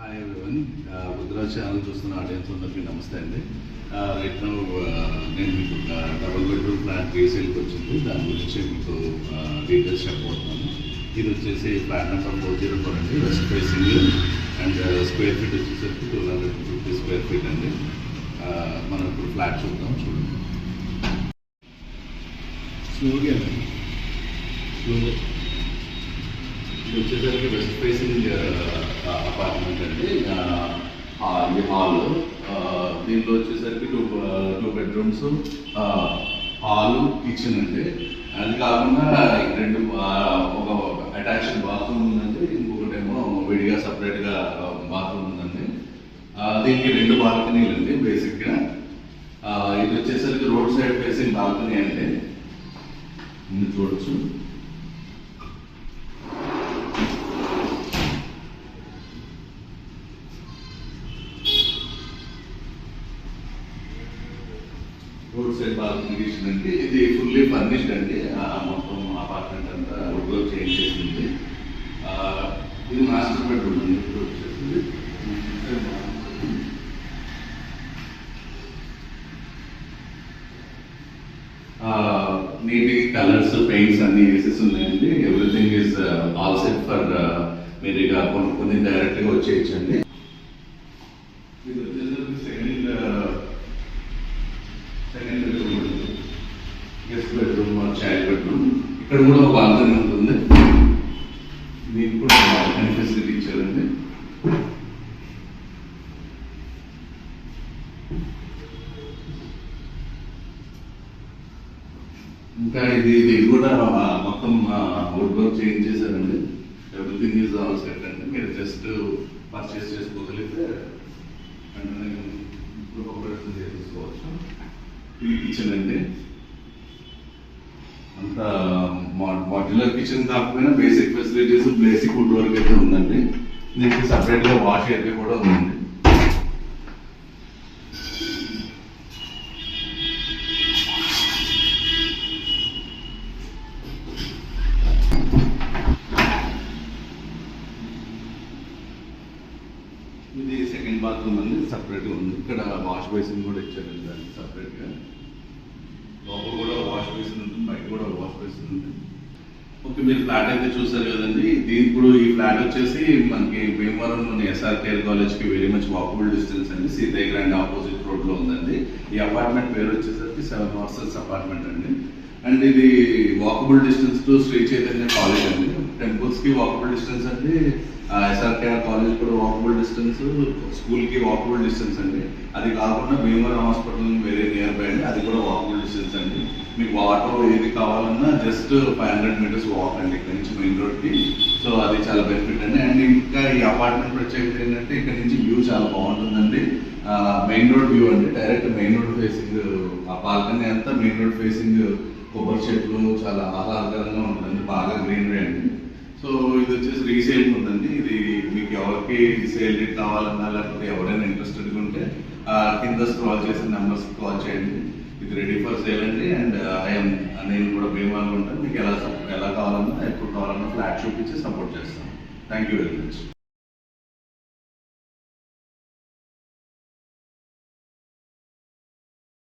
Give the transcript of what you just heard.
Hi everyone, Rudraj channel చూస్తున్న audience అందరికీ నమస్తే అండి. రైట్ నౌ నేను మీకు డబుల్ బెడ్రూమ్ ఫ్లాట్ రీసేల్కి వచ్చింది. దాని గురించి మీకు డీటెయిల్స్ చెప్పబోతున్నాను. ఇది వచ్చేసి ఫ్లాట్ నెంబర్ 404 అండి, west facing and square feet వచ్చేసరికి 250 స్క్వేర్ ఫీట్ అండి. మనం ఇప్పుడు ఫ్లాట్ చూద్దాం, చూడండి. స్లోగా స్లోగా ఇది వచ్చేసరికి వెస్ట్ ఫేసింగ్ అపార్ట్మెంట్ అండి. ఇది హాల్. దీంట్లో వచ్చేసరికి టూ బెడ్రూమ్స్, హాల్, కిచెన్ అండి. అది కాకుండా రెండు ఒక అటాచ్డ్ బాత్రూమ్ ఉందండి, ఇంకొకటేమో విడిగా సపరేట్గా బాత్రూమ్ ఉందండి. దీనికి రెండు బాల్కనీలు అండి బేసిక్గా. ఇది వచ్చేసరికి రోడ్ సైడ్ ఫేసింగ్ బాల్కనీ అండి, మీరు చూడొచ్చు. రోడ్ సైడ్ బాల్కనీ అండి. ఇది ఫుల్లీ ఫర్నిష్డ్ అండి. మొత్తం అపార్ట్మెంట్ అంతా వుడ్ వర్క్ చేంజ్ చేసింది. ఇది మాస్టర్ బెడ్రూమ్ అండి. ఇప్పుడు వచ్చేసింది నీట్ కలర్స్, పెయింట్స్ అన్ని వేసేసి ఉన్నాయండి. Everything is all set for మీరు ఇక కొనుక్కొని డైరెక్ట్గా వచ్చేయచ్చండి. ఇది వచ్చేసరికి second bedroom, guest bedroom, child bedroom. ఇక్కడ కూడా ఒక బాల్కనీ ఉంటుంది. దీనికి కూడా బాల్కనీ ఫెసిలిటీ ఇచ్చారండి. ఇంకా ఇది కూడా మొత్తం వుడ్ వర్క్ చేంజ్ చేశారండి. ఎవ్రీథింగ్ ఈజ్ ఆల్ సెట్ అండి. మీరు జస్ట్ పర్చేస్ చేసుకోగలిగితే ఆపరేషన్ చేసుకోవచ్చు. ఈ కిచెన్ అండి, అంతా మాడ్యులర్ కిచెన్ కాకపోయినా basic facilities, basic wood work అయితే ఉందండి. దీనికి సపరేట్గా వాష్ ఏరియా కూడా ఉందండి. ఇది సెకండ్ బాత్రూమ్ అండి, సపరేట్గా ఉంది. ఇక్కడ వాష్ బేసిన్ కూడా ఇచ్చారండి దానికి సపరేట్గా. లోపల కూడా వాష్ బేసిన్ ఉంటుంది, బయట కూడా వాష్ బేసిన్ ఉంటుంది. ఓకే, మీరు ఫ్లాట్ అయితే చూసారు కదండి. ఇప్పుడు ఈ ఫ్లాట్ వచ్చేసి మనకి భీమవరంలోని SRKL కాలేజ్కి వెరీ మచ్ వాకబుల్ డిస్టెన్స్ అండి. సీతయ్య గ్రాండ్ ఆపోజిట్ రోడ్లో ఉందండి. ఈ అపార్ట్మెంట్ పేరు వచ్చేసరికి 7 హార్సెస్ అపార్ట్మెంట్ అండి. అండ్ ఇది walkable distance to Shri Chaitanya college అండి. టెంపుల్స్కి వాకబుల్ డిస్టెన్స్ అండి, SRKL కాలేజ్ కూడా వాకబుల్ డిస్టెన్స్, స్కూల్కి వాకబుల్ డిస్టెన్స్ అండి. అది కాకుండా Bhimavaram hospital very near by అండి, అది కూడా వాకబుల్ డిస్టెన్స్ అండి. మీకు ఆటో ఏది కావాలన్నా జస్ట్ 500 మీటర్స్ వాక్ అండి ఇక్కడ నుంచి మెయిన్ రోడ్కి. సో అది చాలా బెనిఫిట్ అండి. అండ్ ఇంకా ఈ అపార్ట్మెంట్ ప్రత్యేకత ఏంటంటే ఇక్కడ నుంచి వ్యూ చాలా బాగుంటుందండి. మెయిన్ రోడ్ వ్యూ అండి, డైరెక్ట్ మెయిన్ రోడ్ ఫేసింగ్. ఆ బాల్కనీ అంతా మెయిన్ రోడ్ ఫేసింగ్, కొబ్బరి చెట్లు చాలా ఆహ్లాదకరంగా ఉంటుంది, బాగా గ్రీనరీ అండి. సో ఇది వచ్చేసి రీసేల్ ఉందండి. ఇది మీకు ఎవరికి సేల్ రేట్ కావాలన్నా లేకపోతే ఎవరైనా ఇంట్రెస్టెడ్గా ఉంటే కింద స్క్రాల్ చేసిన నెంబర్స్కి కాల్ చేయండి. ఇది రెడీ ఫర్ సేల్ అండి. అండ్ నేను కూడా భీమవరంలో ఉంటాను. మీకు ఎలా కావాలన్నా, ఎప్పుడు కావాలన్నా ఫ్లాట్ చూపించి సపోర్ట్ చేస్తాను. Thank you very much.